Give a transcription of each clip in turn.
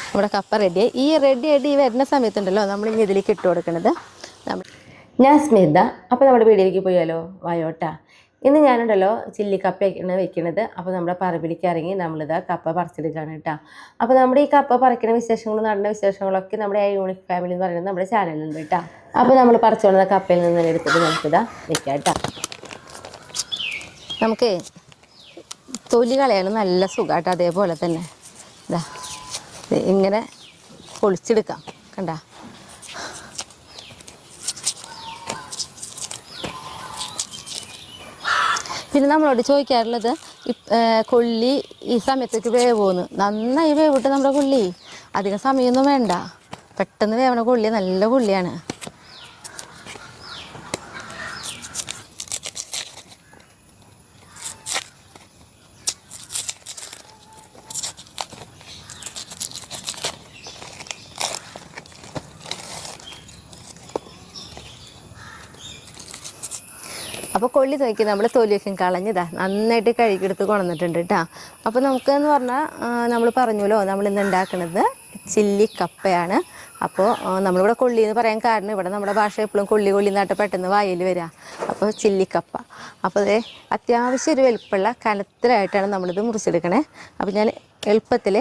നമ്മുടെ കപ്പ റെഡിയായി. ഈ റെഡിയായിട്ട് ഈ വരുന്ന സമയത്തുണ്ടല്ലോ നമ്മളിങ്ങനെ ഇതിലേക്ക് ഇട്ട് കൊടുക്കുന്നത്. ഞാൻ സ്മിത. അപ്പോൾ നമ്മുടെ വീഡിയോയിലേക്ക് പോയാലോ, വായോട്ടാ. ഇന്ന് ഞാനുണ്ടല്ലോ ചില്ലി കപ്പയാണ് വെക്കുന്നത്. അപ്പോൾ നമ്മുടെ പറമ്പിലേക്ക് ഇറങ്ങി നമ്മളിതാ കപ്പ പറിച്ചെടുക്കുകയാണ് കേട്ടോ. അപ്പോൾ നമ്മുടെ ഈ കപ്പ പറിക്കുന്ന വിശേഷങ്ങളും നടന്ന വിശേഷങ്ങളൊക്കെ നമ്മുടെ യൂണിക് ഫാമിലി എന്ന് പറയുന്നത് നമ്മുടെ ചാനലിലുണ്ട് കേട്ടോ. അപ്പോൾ നമ്മൾ പറിച്ചു കൊണ്ടുവന്ന കപ്പയിൽ നിന്ന് എടുത്തിട്ട് നമുക്കിതാ വെക്കാം കേട്ടോ. നമുക്ക് തൊലി കളയാനും നല്ല സുഖമായിട്ട് അതേപോലെ തന്നെ ഇതാ ഇങ്ങനെ പൊളിച്ചെടുക്കാം. കണ്ട, പിന്നെ നമ്മളോട് ചോദിക്കാറുള്ളത് കൊള്ളി ഈ സമയത്തേക്ക് വേവുമെന്ന്. നന്നായി വേവിട്ട് നമ്മുടെ കൊള്ളി, അധികം സമയമൊന്നും വേണ്ട, പെട്ടെന്ന് വേവണ കൊള്ളി, നല്ല കൊള്ളിയാണ്. അപ്പോൾ കൊള്ളി നോക്കി നമ്മൾ തൊലിയൊക്കെ കളഞ്ഞതാ നന്നായിട്ട് കഴുകിയെടുത്ത് കൊണ്ടുവന്നിട്ടുണ്ട് കേട്ടോ. അപ്പോൾ നമുക്കെന്ന് പറഞ്ഞാൽ നമ്മൾ പറഞ്ഞല്ലോ നമ്മളിന്ന് ഉണ്ടാക്കുന്നത് ചില്ലി കപ്പയാണ്. അപ്പോൾ നമ്മളിവിടെ കൊള്ളി എന്ന് പറയാൻ കാരണം ഇവിടെ നമ്മുടെ ഭാഷ എപ്പോഴും കൊള്ളി കൊള്ളി നാട്ട് പെട്ടെന്ന് വായിൽ വരിക. അപ്പോൾ ചില്ലിക്കപ്പ. അപ്പോൾ അതേ അത്യാവശ്യം ഒരു വലുപ്പമുള്ള കനത്തിലായിട്ടാണ് നമ്മളിത് മുറിച്ചെടുക്കണേ. അപ്പോൾ ഞാൻ എളുപ്പത്തിൽ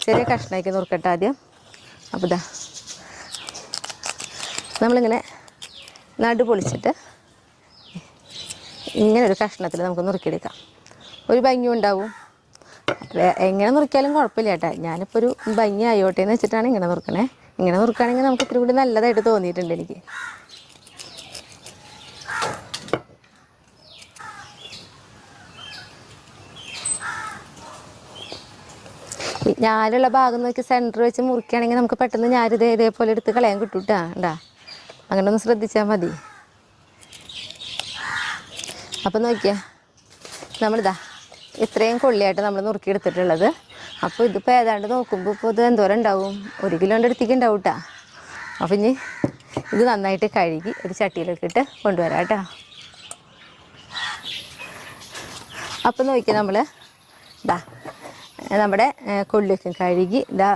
ചെറിയ കഷ്ണമാക്കി നുറുക്കട്ടെ ആദ്യം. അപ്പോൾ ഇതാ നമ്മളിങ്ങനെ നടു പൊളിച്ചിട്ട് ഇങ്ങനെ ഒരു കഷ്ണത്തിൽ നമുക്ക് നുറുക്കിയെടുക്കാം. ഒരു ഭംഗി ഉണ്ടാവും. എങ്ങനെ നുറുക്കിയാലും കുഴപ്പമില്ല കേട്ടോ. ഞാനിപ്പോൾ ഒരു ഭംഗി ആയോട്ടെ എന്ന് വെച്ചിട്ടാണ് ഇങ്ങനെ നുറുക്കണേ. ഇങ്ങനെ നുറുക്കുകയാണെങ്കിൽ നമുക്ക് ഇത്തിരി കൂടി നല്ലതായിട്ട് തോന്നിയിട്ടുണ്ട് എനിക്ക്. ഞാനുള്ള ഭാഗം നോക്കി സെൻറ്റർ വെച്ച് മുറിക്കുകയാണെങ്കിൽ നമുക്ക് പെട്ടെന്ന് ഞാനിത് ഇതേപോലെ എടുത്ത് കളയാൻ കിട്ടും കേട്ടോ. ഉണ്ടാ അങ്ങനെ ഒന്ന് ശ്രദ്ധിച്ചാൽ മതി. അപ്പോൾ നോക്കിയാൽ നമ്മളിതാ ഇത്രയും കൊള്ളിയായിട്ട് നമ്മൾ നുറുക്കിയെടുത്തിട്ടുള്ളത്. അപ്പോൾ ഇതിപ്പോൾ ഏതാണ്ട് നോക്കുമ്പോൾ ഇപ്പോൾ ഇത് എന്തോരം ഉണ്ടാവും, 1 കിലോൻ്റെ അടുത്തേക്ക് ഉണ്ടാവും കേട്ടോ. അപ്പോൾ ഇനി ഇത് നന്നായിട്ട് കഴുകി ഒരു ചട്ടിയിലൊക്കെ ഇട്ട് കൊണ്ടുവരാം കേട്ടോ. അപ്പോൾ നോക്കിയാൽ നമ്മൾ ഇതാ നമ്മുടെ കൊള്ളിയൊക്കെ കഴുകി ഇതാ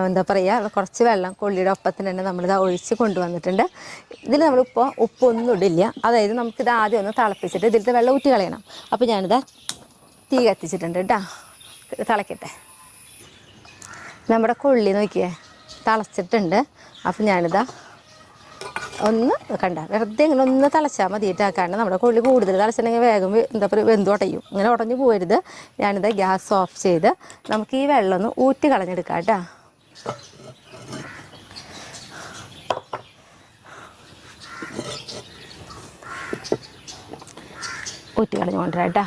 എന്താ പറയുക കുറച്ച് വെള്ളം കൊള്ളിയുടെ ഒപ്പത്തിന് തന്നെ നമ്മളിതാ ഒഴിച്ച് കൊണ്ടുവന്നിട്ടുണ്ട്. ഇതിൽ നമ്മളിപ്പോൾ ഉപ്പൊന്നും ഇടില്ല. അതായത് നമുക്കിത് ആദ്യം ഒന്ന് തിളപ്പിച്ചിട്ട് ഇതിലത്തെ വെള്ളം ഊറ്റി കളയണം. അപ്പോൾ ഞാനിതാ തീ കത്തിച്ചിട്ടുണ്ട് കേട്ടോ, തിളക്കട്ടെ. നമ്മുടെ കൊള്ളി നോക്കിയേ തിളച്ചിട്ടുണ്ട്. അപ്പോൾ ഞാനിതാ ഒന്ന് കണ്ട വെറുതെ ഇങ്ങനെ ഒന്ന് തിളച്ചാൽ മതിയിട്ടാ. കാരണം നമ്മുടെ കൊള്ളി കൂടുതൽ തിളച്ചിട്ടുണ്ടെങ്കിൽ വേഗം എന്താ പറയുക വെന്ത് ഉടയും. ഇങ്ങനെ ഉടഞ്ഞു പോകരുത്. ഞാനിത് ഗ്യാസ് ഓഫ് ചെയ്ത് നമുക്ക് ഈ വെള്ളം ഒന്ന് ഊറ്റി കളഞ്ഞെടുക്കാം കേട്ടോ. ഊറ്റി കളഞ്ഞു കൊണ്ടുവരാം കേട്ടോ.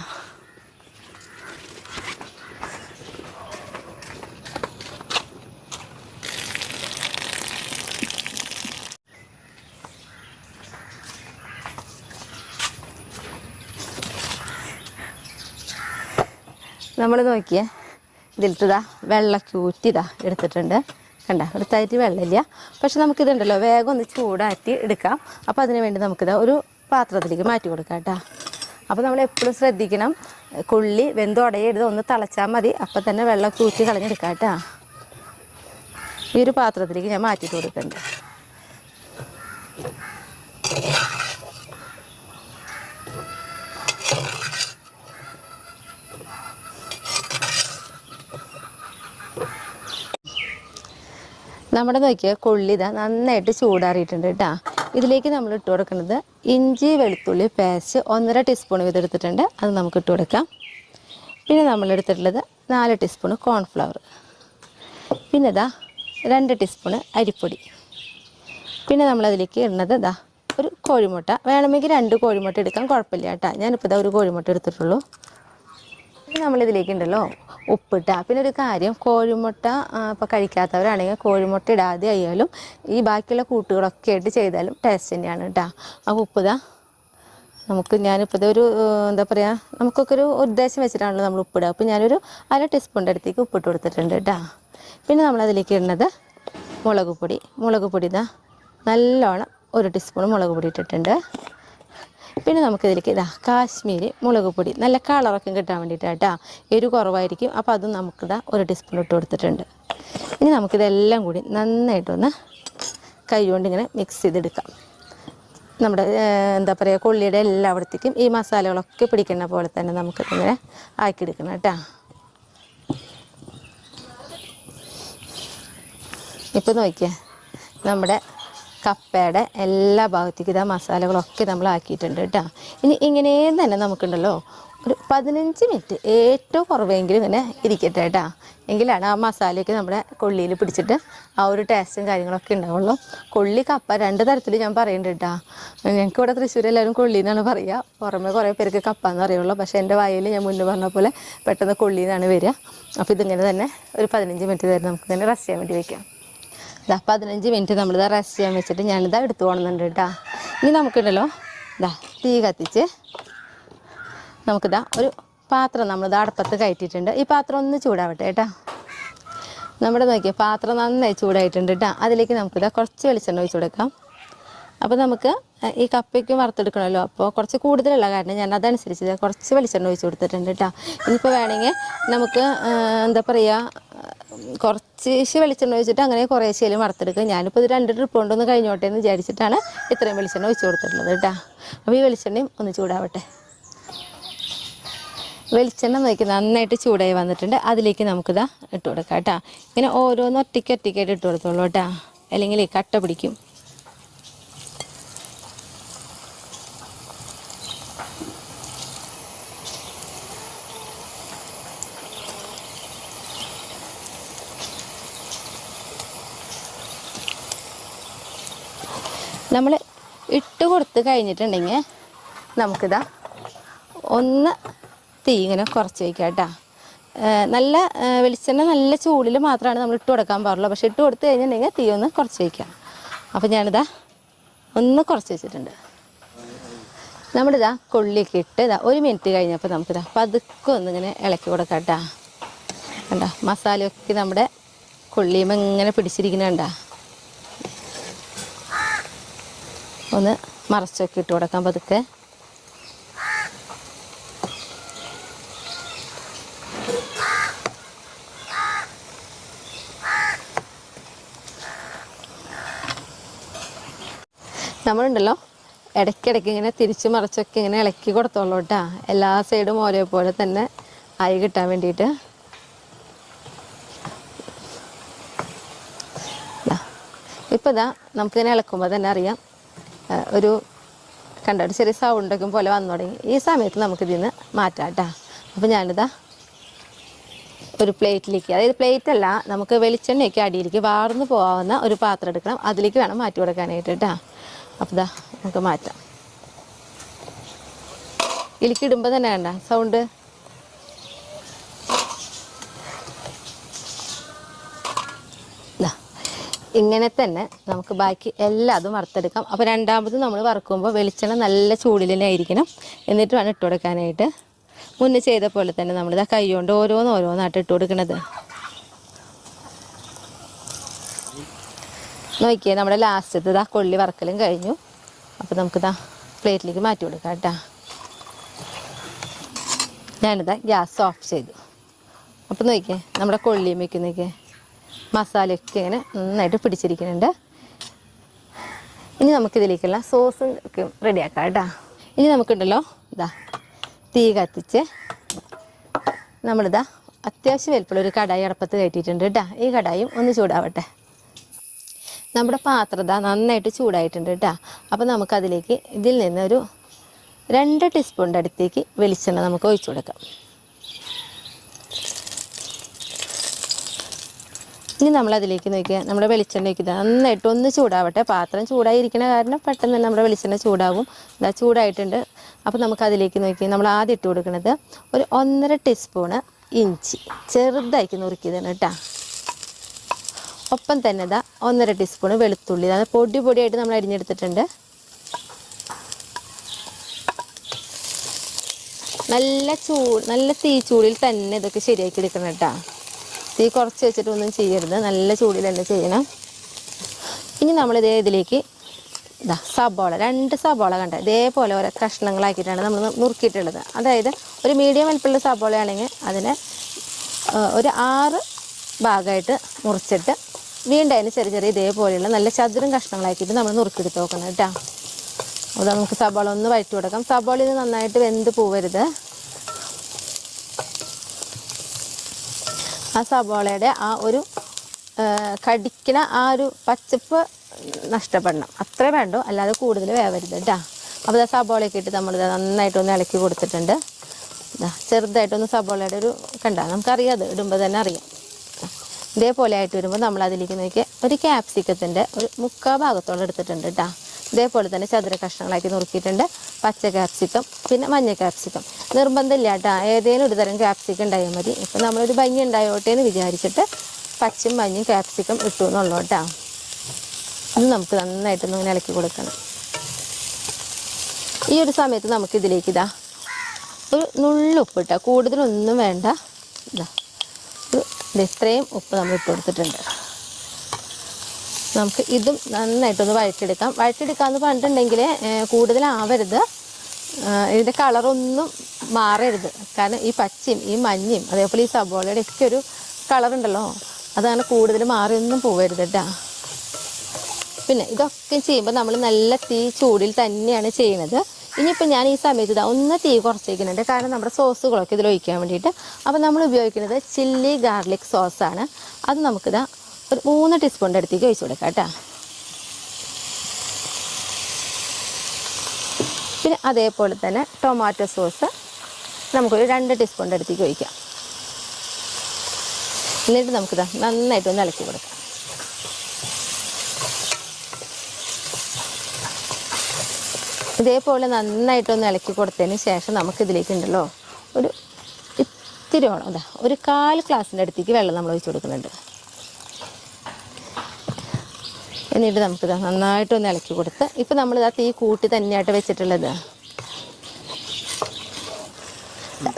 നമ്മൾ നോക്കിയേ ഇതിലത്തതാ വെള്ളമൊക്കെ ഊറ്റിതാ എടുത്തിട്ടുണ്ട്. കണ്ട എടുത്തായിട്ട് വെള്ളമില്ല. പക്ഷെ നമുക്കിതുണ്ടല്ലോ വേഗം ഒന്ന് ചൂടാറ്റി എടുക്കാം. അപ്പോൾ അതിന് വേണ്ടി നമുക്കിതാ ഒരു പാത്രത്തിലേക്ക് മാറ്റി കൊടുക്കാം കേട്ടോ. അപ്പോൾ നമ്മൾ എപ്പോഴും ശ്രദ്ധിക്കണം, കൊള്ളി വെന്തുടയരുത്, ഒന്ന് തിളച്ചാൽ മതി. അപ്പം തന്നെ വെള്ളമൊക്കെ ഊറ്റി കളഞ്ഞെടുക്കാം കേട്ടോ. ഈ ഒരു പാത്രത്തിലേക്ക് ഞാൻ മാറ്റിയിട്ട് കൊടുക്കുന്നുണ്ട്. നമ്മുടെ നോക്കിയ കൊള്ളി ഇതാ നന്നായിട്ട് ചൂടാറിയിട്ടുണ്ട് കേട്ടോ. ഇതിലേക്ക് നമ്മൾ ഇട്ട് കൊടുക്കുന്നത് ഇഞ്ചി വെളുത്തുള്ളി പേസ്റ്റ് 1.5 ടീസ്പൂൺ വീതം എടുത്തിട്ടുണ്ട്. അത് നമുക്ക് ഇട്ട് കൊടുക്കാം. പിന്നെ നമ്മൾ എടുത്തിട്ടുള്ളത് 4 ടീസ്പൂൺ കോൺഫ്ലവർ, പിന്നെ ഇതാ 2 ടീസ്പൂൺ അരിപ്പൊടി. പിന്നെ നമ്മളതിലേക്ക് ഇടുന്നത് ഇതാ ഒരു കോഴിമുട്ട. വേണമെങ്കിൽ 2 കോഴിമുട്ട എടുക്കാം, കുഴപ്പമില്ല കേട്ടോ. ഞാനിപ്പോൾ ഇതാ ഒരു കോഴിമുട്ട എടുത്തിട്ടുള്ളൂ. പിന്നെ നമ്മളിതിലേക്ക് ഉണ്ടല്ലോ ഉപ്പിട്ട. പിന്നെ ഒരു കാര്യം, കോഴിമുട്ട ഇപ്പോൾ കഴിക്കാത്തവരാണെങ്കിൽ കോഴിമുട്ട ഇടാതെ ആയാലും ഈ ബാക്കിയുള്ള കൂട്ടുകളൊക്കെ ആയിട്ട് ചെയ്താലും ടേസ്റ്റ് തന്നെയാണ് കേട്ടോ. അപ്പോൾ ഉപ്പിതാ ഞാനിപ്പോൾ ഇതൊരു എന്താ പറയുക, നമുക്കൊക്കെ ഒരു ഉദ്ദേശം വെച്ചിട്ടാണല്ലോ നമ്മൾ ഉപ്പിടുക. അപ്പോൾ ഞാനൊരു 1/2 ടീസ്പൂണിൻ്റെ അടുത്തേക്ക് ഉപ്പിട്ട് കൊടുത്തിട്ടുണ്ട് കേട്ടോ. പിന്നെ നമ്മളതിലേക്ക് ഇടുന്നത് മുളക് പൊടി ഇതാ നല്ലോണം 1 ടീസ്പൂൺ മുളക് പൊടി ഇട്ടിട്ടുണ്ട്. പിന്നെ നമുക്കിതിലേക്ക് ഇതാ കാശ്മീരി മുളക് പൊടി, നല്ല കളറൊക്കെ കിട്ടാൻ വേണ്ടിയിട്ടാണ് കേട്ടോ. എരിവ് കുറവായിരിക്കും. അപ്പോൾ അതും നമുക്കിതാ 1 ടീസ്പൂൺ ഇട്ട് കൊടുത്തിട്ടുണ്ട്. ഇനി നമുക്കിതെല്ലാം കൂടി നന്നായിട്ടൊന്ന് കൈ കൊണ്ട് ഇങ്ങനെ മിക്സ് ചെയ്തെടുക്കാം. നമ്മുടെ എന്താ പറയുക, കൊള്ളിയുടെ എല്ലായിടത്തേക്കും ഈ മസാലകളൊക്കെ പിടിക്കുന്ന പോലെ തന്നെ നമുക്കിങ്ങനെ ആക്കിയെടുക്കണം കേട്ടോ. ഇപ്പോൾ നോക്കിയേ, നമ്മുടെ കപ്പയുടെ എല്ലാ ഭാഗത്തേക്കും ഇതാ മസാലകളൊക്കെ നമ്മൾ ആക്കിയിട്ടുണ്ട് കേട്ടോ. ഇനി ഇങ്ങനെയും തന്നെ നമുക്കുണ്ടല്ലോ ഒരു 15 മിനിറ്റ് ഏറ്റവും കുറവെങ്കിലും ഇങ്ങനെ ഇരിക്കട്ടെ കേട്ടോ. എങ്കിലാണ് ആ മസാലയൊക്കെ നമ്മുടെ കൊള്ളിയിൽ പിടിച്ചിട്ട് ആ ഒരു ടേസ്റ്റും കാര്യങ്ങളൊക്കെ ഉണ്ടാവുള്ളൂ. കൊള്ളി കപ്പ 2 തരത്തിൽ ഞാൻ പറയുന്നുണ്ട് കേട്ടോ. ഞങ്ങൾക്ക് ഇവിടെ തൃശ്ശൂർ എല്ലാവരും കൊള്ളി എന്നാണ് പറയുക. പുറമെ കുറേ പേർക്ക് കപ്പ എന്ന് അറിയുള്ളൂ. പക്ഷേ എൻ്റെ വായിൽ ഞാൻ മുന്നേ പറഞ്ഞ പോലെ പെട്ടെന്ന് കൊള്ളി എന്നാണ് വരിക. അപ്പോൾ ഇതിങ്ങനെ തന്നെ ഒരു 15 മിനിറ്റ് തരും നമുക്ക് തന്നെ റെസ്റ്റ് ചെയ്യാൻ വേണ്ടി വയ്ക്കാം. ഇതാ 15 മിനിറ്റ് നമ്മളിത് റെസ്റ്റ് ചെയ്യാൻ വെച്ചിട്ട് ഞാനിതാ എടുത്തു പോകണമെന്നുണ്ട് കേട്ടോ. ഇനി നമുക്കുണ്ടല്ലോ ഇതാ തീ കത്തിച്ച് നമുക്കിതാ ഒരു പാത്രം നമ്മളിത് അടുപ്പത്ത് കയറ്റിയിട്ടുണ്ട്. ഈ പാത്രം ഒന്ന് ചൂടാവട്ടെ കേട്ടോ. നമ്മുടെ നോക്കിയാൽ പാത്രം നന്നായി ചൂടായിട്ടുണ്ട് കേട്ടോ. അതിലേക്ക് നമുക്കിതാ കുറച്ച് വെളിച്ചെണ്ണ ഒഴിച്ച് കൊടുക്കാം. അപ്പോൾ നമുക്ക് ഈ കപ്പയ്ക്ക് വറുത്തെടുക്കണമല്ലോ, അപ്പോൾ കുറച്ച് കൂടുതലുള്ള കാരണം ഞാൻ അതനുസരിച്ച് കുറച്ച് വെളിച്ചെണ്ണ ഒഴിച്ച് കൊടുത്തിട്ടുണ്ട് കേട്ടോ. ഇനിയിപ്പോൾ വേണമെങ്കിൽ നമുക്ക് എന്താ പറയുക, കുറച്ച് വെളിച്ചെണ്ണ ഒഴിച്ചിട്ട് അങ്ങനെ കുറേശ്ശേലും വറുത്തെടുക്കുക. ഞാനിപ്പോൾ ഇത് 2 ട്രിപ്പ് കൊണ്ടൊന്ന് കഴിഞ്ഞോട്ടെ എന്ന് വിചാരിച്ചിട്ടാണ് ഇത്രയും വെളിച്ചെണ്ണ ഒഴിച്ച് കൊടുത്തിട്ടുള്ളത് കേട്ടോ. അപ്പോൾ ഈ വെളിച്ചെണ്ണയും ഒന്ന് ചൂടാവട്ടെ. വെളിച്ചെണ്ണ നോക്കി നന്നായിട്ട് ചൂടായി വന്നിട്ടുണ്ട്. അതിലേക്ക് നമുക്കിതാ ഇട്ട് കൊടുക്കാം കേട്ടോ. ഇങ്ങനെ ഓരോന്ന് ഒറ്റയ്ക്കായിട്ട് ഇട്ട് കൊടുത്തോളൂ കേട്ടോ, അല്ലെങ്കിൽ കട്ട പിടിക്കും. നമ്മൾ ഇട്ട് കൊടുത്ത് കഴിഞ്ഞിട്ടുണ്ടെങ്കിൽ നമുക്കിതാ ഒന്ന് തീ ഇങ്ങനെ കുറച്ച് വയ്ക്കാം കേട്ടോ. നല്ല വെളിച്ചെണ്ണ നല്ല ചൂടിൽ മാത്രമാണ് നമ്മൾ ഇട്ട് കൊടുക്കാൻ പാടുള്ളൂ. പക്ഷേ ഇട്ട് കൊടുത്ത് കഴിഞ്ഞിട്ടുണ്ടെങ്കിൽ തീ ഒന്ന് കുറച്ച് വയ്ക്കാം. അപ്പോൾ ഞാനിതാ ഒന്ന് കുറച്ച് വെച്ചിട്ടുണ്ട്. നമ്മളിതാ കൊള്ളിയൊക്കെ ഇട്ട് ഇതാ 1 മിനിറ്റ് കഴിഞ്ഞപ്പോൾ നമുക്കിതാ പതുക്കെ ഒന്നിങ്ങനെ ഇളക്കി കൊടുക്കാം കേട്ടോ. കണ്ടോ, മസാലയൊക്കെ നമ്മുടെ കൊള്ളിയുമ്പോൾ ഇങ്ങനെ പിടിച്ചിരിക്കുന്നുണ്ടോ. ഒന്ന് മറച്ചൊക്കെ ഇട്ട് കൊടുക്കാം പതുക്കെ. നമ്മളുണ്ടല്ലോ ഇടയ്ക്കിടയ്ക്ക് ഇങ്ങനെ തിരിച്ച് മറിച്ചൊക്കെ ഇങ്ങനെ ഇളക്കി കൊടുത്തോളൂ കേട്ടോ. എല്ലാ സൈഡും ഒരേപോലെ തന്നെ ആയി കിട്ടാൻ വേണ്ടിയിട്ട്. ഇപ്പോൾ ഇതാ നമുക്കിങ്ങനെ ഇളക്കുമ്പോൾ തന്നെ അറിയാം ഒരു കണ്ട ഒരു ചെറിയ സൗണ്ടൊക്കെ പോലെ വന്നു തുടങ്ങി. ഈ സമയത്ത് നമുക്കിതിൽ നിന്ന് മാറ്റാം കേട്ടോ. അപ്പോൾ ഞാനിതാ ഒരു പ്ലേറ്റിലേക്ക്, അതായത് പ്ലേറ്റ് അല്ല, നമുക്ക് വെളിച്ചെണ്ണയൊക്കെ അടിയിലേക്ക് വാർന്നു പോകാവുന്ന ഒരു പാത്രം എടുക്കണം. അതിലേക്ക് വേണം മാറ്റി കൊടുക്കാനായിട്ട് കേട്ടോ. അപ്പോൾ ഇതാ നമുക്ക് മാറ്റാം. ഇതിലേക്കിടുമ്പോൾ തന്നെ വേണ്ട സൗണ്ട്. ഇങ്ങനെ തന്നെ നമുക്ക് ബാക്കി എല്ലാതും വറുത്തെടുക്കാം. അപ്പോൾ രണ്ടാമത് നമ്മൾ വറുക്കുമ്പോൾ വെളിച്ചെണ്ണ നല്ല ചൂടിൽ തന്നെ ആയിരിക്കണം. എന്നിട്ട് വേണം ഇട്ട് കൊടുക്കാനായിട്ട്. മുന്നേ ചെയ്ത പോലെ തന്നെ നമ്മളിതാ കൈ കൊണ്ട് ഓരോന്നായിട്ട് ഇട്ട് കൊടുക്കണത്. നോക്കിയേ, നമ്മുടെ ലാസ്റ്റത്തെ ഇതാ കൊള്ളി വറക്കലും കഴിഞ്ഞു. അപ്പോൾ നമുക്കിതാ പ്ലേറ്റിലേക്ക് മാറ്റി കൊടുക്കാം കേട്ടോ. ഞാനിതാ ഗ്യാസ് ഓഫ് ചെയ്തു. അപ്പോൾ നോക്കിയേ, നമ്മുടെ കൊള്ളിയും വയ്ക്കുന്നൊക്കെ മസാലയൊക്കെ ഇങ്ങനെ നന്നായിട്ട് പിടിച്ചിരിക്കുന്നുണ്ട്. ഇനി നമുക്കിതിലേക്കുള്ള സോസ് ഒക്കെ റെഡിയാക്കാം കേട്ടോ. ഇനി നമുക്കുണ്ടല്ലോ ഇതാ തീ കത്തിച്ച് നമ്മളിതാ അത്യാവശ്യം വലിപ്പമുള്ള ഒരു കടായി അടുപ്പത്ത് കയറ്റിയിട്ടുണ്ട് കേട്ടോ. ഈ കടായും ഒന്ന് ചൂടാവട്ടെ. നമ്മുടെ പാത്രം ഇതാ നന്നായിട്ട് ചൂടായിട്ടുണ്ട് കേട്ടോ. അപ്പോൾ നമുക്കതിലേക്ക് ഇതിൽ നിന്ന് ഒരു 2 ടീസ്പൂണിൻ്റെ അടുത്തേക്ക് വെളിച്ചെണ്ണ നമുക്ക് ഒഴിച്ചു കൊടുക്കാം. ഇനി നമ്മളതിലേക്ക് നോക്കിയാൽ നമ്മുടെ വെളിച്ചെണ്ണ വയ്ക്കുക നന്നായിട്ട് ഒന്ന് ചൂടാവട്ടെ. പാത്രം ചൂടായിരിക്കണ കാരണം പെട്ടെന്ന് തന്നെ നമ്മുടെ വെളിച്ചെണ്ണ ചൂടാവും. ഇതാ ചൂടായിട്ടുണ്ട്. അപ്പോൾ നമുക്കതിലേക്ക് നോക്കി നമ്മൾ ആദ്യം ഇട്ട് കൊടുക്കുന്നത് ഒരു 1.5 ടീസ്പൂണ് ഇഞ്ചി ചെറുതാക്കി നുറുക്കിയതാണ് കേട്ടോ. ഒപ്പം തന്നെ ഇതാ 1.5 ടീസ്പൂണ് വെളുത്തുള്ളി, അത് പൊടിയായിട്ട് നമ്മൾ അരിഞ്ഞെടുത്തിട്ടുണ്ട്. നല്ല തീ ചൂടിൽ തന്നെ ഇതൊക്കെ ശരിയാക്കി എടുക്കണം കേട്ടോ. തീ കുറച്ച് വെച്ചിട്ടൊന്നും ചെയ്യരുത്, നല്ല ചൂടിൽ തന്നെ ചെയ്യണം. ഇനി ഇതിലേക്ക് ഇതാ സബോള 2 സബോള കണ്ട ഇതേപോലെ ഓരോ കഷ്ണങ്ങളാക്കിയിട്ടാണ് നമ്മൾ നുറുക്കിയിട്ടുള്ളത്. അതായത് ഒരു മീഡിയം വലിപ്പമുള്ള സബോളയാണെങ്കിൽ അതിന് ഒരു 6 ഭാഗമായിട്ട് മുറിച്ചിട്ട് വീണ്ടും അതിന് ചെറിയ ചെറിയ ഇതേപോലെയുള്ള നല്ല ചതുരം കഷ്ണങ്ങളാക്കിയിട്ട് നമ്മൾ നുറുക്കിയെടുത്ത് നോക്കണം കേട്ടോ. അത് നമുക്ക് സബോള ഒന്ന് വഴറ്റി കൊടുക്കാം. സബോള ഇത് നന്നായിട്ട് വെന്ത് പോവരുത്. ആ സബോളയുടെ ആ ഒരു കടിക്കണ ആ ഒരു പച്ചപ്പ് നഷ്ടപ്പെടണം, അത്രേ വേണ്ടോ, അല്ലാതെ കൂടുതൽ വേവരുത് കേട്ടോ. അപ്പോൾ ഇതാ സബോളയൊക്കെ ഇട്ട് നമ്മളിത് നന്നായിട്ടൊന്ന് ഇളക്കി കൊടുത്തിട്ടുണ്ട്. ഇതാ ചെറുതായിട്ടൊന്ന് സബോളയുടെ ഒരു കണ്ട നമുക്കറിയാം, അത് ഇടുമ്പോൾ തന്നെ അറിയാം. ഇതേപോലെ ആയിട്ട് വരുമ്പോൾ നമ്മൾ അതിലേക്ക് നോക്കി ഒരു ക്യാപ്സിക്കത്തിൻ്റെ ഒരു 3/4 ഭാഗത്തോളം എടുത്തിട്ടുണ്ട് കേട്ടോ. ഇതേപോലെ തന്നെ ചതുര കഷ്ണങ്ങളാക്കി നുറുക്കിയിട്ടുണ്ട്. പച്ച ക്യാപ്സിക്കം പിന്നെ മഞ്ഞ ക്യാപ്സിക്കം നിർബന്ധമില്ല കേട്ടോ, ഏതെങ്കിലും ഒരു തരം ക്യാപ്സിക്കം ഉണ്ടായാൽ മതി. ഇപ്പം നമ്മളൊരു ഭംഗി ഉണ്ടായോട്ടെ എന്ന് വിചാരിച്ചിട്ട് പച്ചയും മഞ്ഞയും ക്യാപ്സിക്കം ഇട്ടു എന്നുള്ളൂ കേട്ടോ. ഇത് നമുക്ക് നന്നായിട്ടൊന്ന് ഇങ്ങനെ ഇളക്കി കൊടുക്കണം. ഈ ഒരു സമയത്ത് നമുക്കിതിലേക്ക് ഇതാ ഒരു നുള്ളുപ്പ് ഇട്ടാൽ കൂടുതലൊന്നും വേണ്ട. ഇതാ ഇത്രയും ഉപ്പ് നമ്മൾ ഇട്ട് കൊടുത്തിട്ടുണ്ട്. നമുക്ക് ഇതും നന്നായിട്ടൊന്ന് വഴറ്റിയെടുക്കാം. വഴറ്റിയെടുക്കാമെന്ന് പറഞ്ഞിട്ടുണ്ടെങ്കിൽ കൂടുതലാവരുത്, ഇതിൻ്റെ കളറൊന്നും മാറരുത്. കാരണം ഈ പച്ചയും ഈ മഞ്ഞയും അതേപോലെ ഈ സബോളയുടെ ഒക്കെ ഒരു കളറുണ്ടല്ലോ, അതാണ് കൂടുതൽ മാറിയൊന്നും പോവരുത് കേട്ടോ. പിന്നെ ഇതൊക്കെ ചെയ്യുമ്പോൾ നമ്മൾ നല്ല തീ ചൂടിൽ തന്നെയാണ് ചെയ്യുന്നത്. ഇനിയിപ്പോൾ ഞാൻ ഈ സമയത്ത് ഇതാ ഒന്ന് തീ കുറച്ചേക്കുന്നുണ്ട്, കാരണം നമ്മുടെ സോസുകളൊക്കെ ഇതിൽ ഒഴിക്കാൻ വേണ്ടിയിട്ട്. അപ്പോൾ നമ്മൾ ഉപയോഗിക്കുന്നത് ചില്ലി ഗാർലിക് സോസാണ്. അത് നമുക്കിതാ ഒരു 3 ടീസ്പൂണിൻ്റെ അടുത്തേക്ക് ഒഴിച്ചു കൊടുക്കാം കേട്ടോ. പിന്നെ അതേപോലെ തന്നെ ടൊമാറ്റോ സോസ് നമുക്കൊരു 2 ടീസ്പൂണിൻ്റെ അടുത്തേക്ക് ഒഴിക്കാം. എന്നിട്ട് നമുക്കിതാ നന്നായിട്ടൊന്ന് ഇളക്കി കൊടുക്കാം. ഇതേപോലെ നന്നായിട്ടൊന്ന് ഇളക്കി കൊടുത്തതിന് ശേഷം നമുക്കിതിലേക്ക് ഉണ്ടല്ലോ ഒരു ഇത്തിരി വേണം, അതാ ഒരു 1/4 ഗ്ലാസിൻ്റെ അടുത്തേക്ക് വെള്ളം നമ്മൾ ഒഴിച്ച് കൊടുക്കുന്നുണ്ട്. എന്നിട്ട് നമുക്കിത് നന്നായിട്ടൊന്ന് ഇളക്കി കൊടുത്ത് ഇപ്പം നമ്മളിതാ തീ കൂട്ടി തന്നെയായിട്ട് വെച്ചിട്ടുള്ളത്.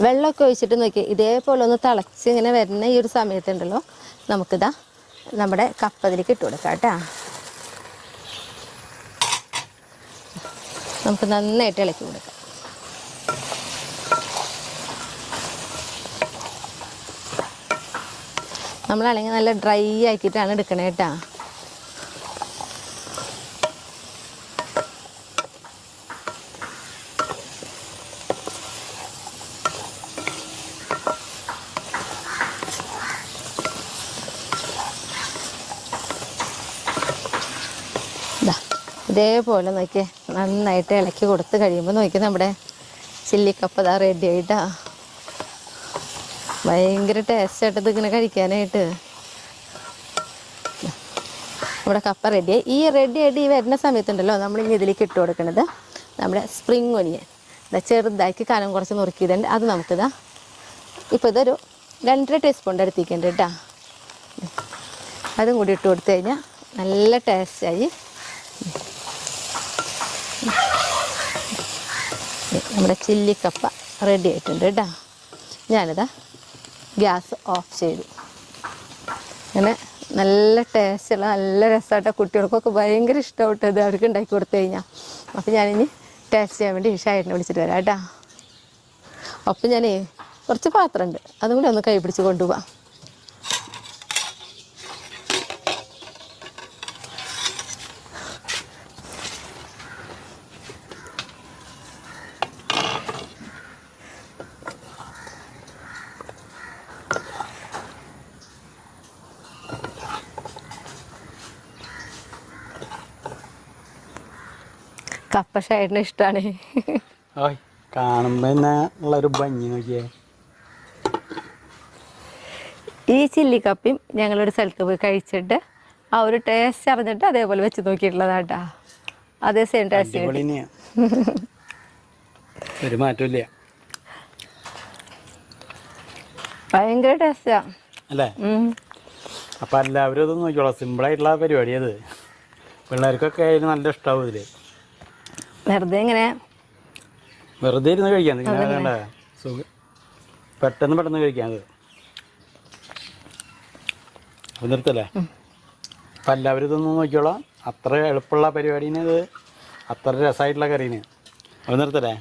വെള്ളമൊക്കെ ഒഴിച്ചിട്ട് നോക്കി ഇതേപോലെ ഒന്ന് തിളച്ച് ഇങ്ങനെ വരുന്ന ഈ ഒരു സമയത്തുണ്ടല്ലോ നമുക്കിതാ നമ്മുടെ കപ്പ അതിലേക്ക് ഇട്ട് കൊടുക്കാം കേട്ടോ. നമുക്ക് നന്നായിട്ട് ഇളക്കി കൊടുക്കാം. നമ്മളാണെങ്കിൽ നല്ല ഡ്രൈ ആക്കിയിട്ടാണ് എടുക്കണേ കേട്ടോ. ഇതേപോലെ നോക്കിയേ നന്നായിട്ട് ഇളക്കി കൊടുത്ത് കഴിയുമ്പോൾ നോക്കി നമ്മുടെ ചില്ലിക്കപ്പ ഇതാ റെഡി ആയിട്ടാ. ഭയങ്കര ടേസ്റ്റായിട്ടത് ഇങ്ങനെ കഴിക്കാനായിട്ട്. നമ്മുടെ കപ്പ റെഡിയായി. ഈ റെഡി ആയിട്ട് ഈ വരുന്ന സമയത്തുണ്ടല്ലോ നമ്മൾ ഇനി ഇതിലേക്ക് ഇട്ട് കൊടുക്കുന്നത് നമ്മുടെ സ്പ്രിങ് ഒനിയൻ ഇതാ ചെറുതാക്കി കനം കുറച്ച് നുറുക്കിയതുണ്ട്. അത് നമുക്കിതാ ഇപ്പോൾ ഇതൊരു 2.5 ടീസ്പൂണിൻ്റെ അടുത്തേക്കുണ്ട് കേട്ടോ. അതും കൂടി ഇട്ട് കൊടുത്തു കഴിഞ്ഞാൽ നല്ല ടേസ്റ്റായി. നമ്മുടെ ചില്ലിക്കപ്പ റെഡി ആയിട്ടുണ്ട് കേട്ടോ. ഞാനിതാ ഗ്യാസ് ഓഫ് ചെയ്തു. അങ്ങനെ നല്ല ടേസ്റ്റുള്ള നല്ല രസമായിട്ട് കുട്ടികൾക്കൊക്കെ ഭയങ്കര ഇഷ്ടമായിട്ടത് അവർക്ക് ഉണ്ടാക്കി കൊടുത്തു കഴിഞ്ഞാൽ. അപ്പോൾ ഞാനിനി ടേസ്റ്റ് ചെയ്യാൻ വേണ്ടി ഷായിട്ടിനെ വിളിച്ചിട്ട് വരാം കേട്ടോ. അപ്പം ഞാനേ കുറച്ച് പാത്രമുണ്ട്, അതും കൂടി ഒന്ന് കൈ പിടിച്ച് കൊണ്ടുപോവാം. കപ്പ ഷായിട്ടിന് ഇഷ്ടമാണ്. കാണുമ്പോൾ തന്നെ ഉള്ളൊരു ഭംഗി നോക്കിയേ. ഈ ചില്ലിക്കപ്പയും ഞങ്ങളൊരു സ്ഥലത്ത് പോയി കഴിച്ചിട്ട് ആ ഒരു ടേസ്റ്റ് അറിഞ്ഞിട്ട് അതേപോലെ വെച്ച് നോക്കിയിട്ടുള്ളതാട്ടാ. അതേ സെയിം ടേസ്റ്റ് ഒരു മാറ്റമില്ല, ഭയങ്കര ടേസ്റ്റാ അല്ലേ? അപ്പം എല്ലാവരും അത് നോക്കിയോളാം. സിമ്പിളായിട്ടുള്ള പരിപാടി അത്. പിള്ളേർക്കൊക്കെ അതിന് നല്ല ഇഷ്ടമാവും. ഇതിൽ വെറുതെ ഇങ്ങനെ വെറുതെ ഇരുന്ന് കഴിക്കാം. ഇങ്ങനെ വേണ്ട സുഖം, പെട്ടെന്ന് കഴിക്കാം. അത് അപ്പം നിർത്തല്ലേ? അപ്പം എല്ലാവരും ഇതൊന്നും നോക്കിയോളാം. അത്ര എളുപ്പമുള്ള പരിപാടിന് ഇത്, അത്ര രസമായിട്ടുള്ള കറീന്. അപ്പം നിർത്തല്ലേ?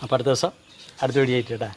അപ്പം അടുത്ത ദിവസം അടുത്ത വീഡിയോ ആയിട്ട് കേട്ടാ.